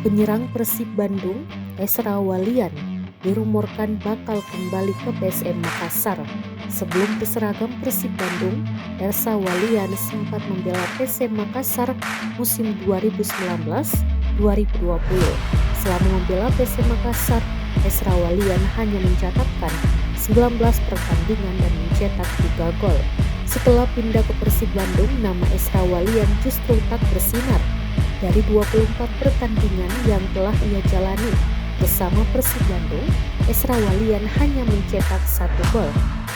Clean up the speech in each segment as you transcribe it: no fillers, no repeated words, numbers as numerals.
Penyerang Persib Bandung, Ezra Walian, dirumorkan bakal kembali ke PSM Makassar. Sebelum berseragam Persib Bandung, Ezra Walian sempat membela PSM Makassar musim 2019-2020. Selama membela PSM Makassar, Ezra Walian hanya mencatatkan 19 pertandingan dan mencetak 3 gol. Setelah pindah ke Persib Bandung, nama Ezra Walian justru tak bersinar. Dari 24 pertandingan yang telah ia jalani bersama Persib Bandung, Ezra Walian hanya mencetak 1 gol.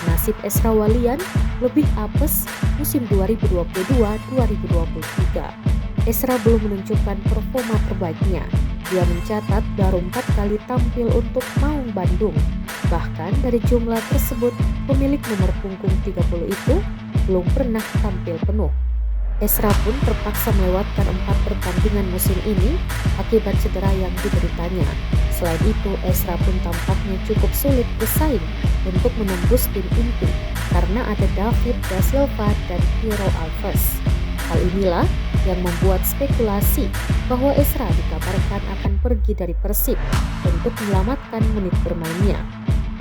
Nasib Ezra Walian lebih apes musim 2022-2023. Ezra belum menunjukkan performa terbaiknya. Dia mencatat baru 4 kali tampil untuk Maung Bandung. Bahkan dari jumlah tersebut, pemilik nomor punggung 30 itu belum pernah tampil penuh. Ezra pun terpaksa melewatkan 4 pertandingan musim ini akibat cedera yang dideritanya. Selain itu, Ezra pun tampaknya cukup sulit bersaing untuk menembus tim inti karena ada David da Silva dan Piero Alves. Hal inilah yang membuat spekulasi bahwa Ezra dikabarkan akan pergi dari Persib untuk menyelamatkan menit bermainnya.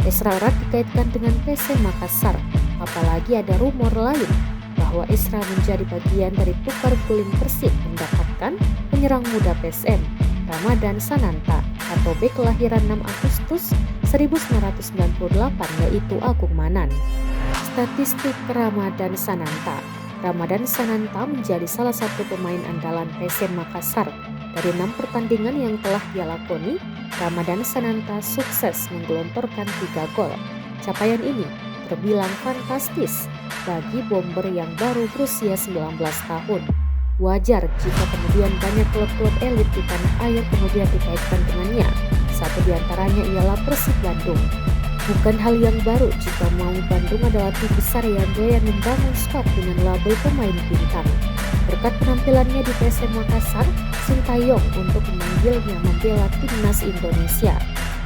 Ezra erat dikaitkan dengan PSM Makassar, apalagi ada rumor lain bahwa Ezra menjadi bagian dari tukar guling Persib mendapatkan penyerang muda PSM, Ramadan Sananta, atau bek kelahiran 6 Agustus 1998 yaitu Agung Manan. Statistik Ramadan Sananta. Ramadan Sananta menjadi salah satu pemain andalan PSM Makassar. Dari 6 pertandingan yang telah dia lakoni, Ramadan Sananta sukses menggelontorkan 3 gol. Capaian ini terbilang fantastis bagi bomber yang baru berusia 19 tahun. Wajar jika kemudian banyak klub-klub elit di tanah air kemudian dikaitkan dengannya. Satu di antaranya ialah Persib Bandung. Bukan hal yang baru jika Maung Bandung adalah tim besar yang doyan membangun skuad dengan label pemain bintang. Berkat penampilannya di PSM Makassar, Sintayong untuk memanggilnya membela timnas Indonesia.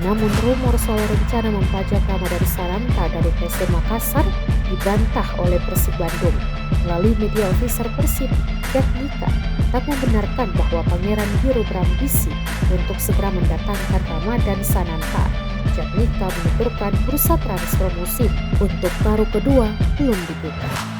Namun rumor soal rencana membajak Ramadan Sananta dari PSM Makassar dibantah oleh Persib Bandung. Melalui media official Persib, Jack Nika tak membenarkan bahwa Pangeran Biru berambisi untuk segera mendatangkan Ramadan Sananta. Jack Nika menuturkan bursa transfer musim untuk paruh kedua belum dibuka.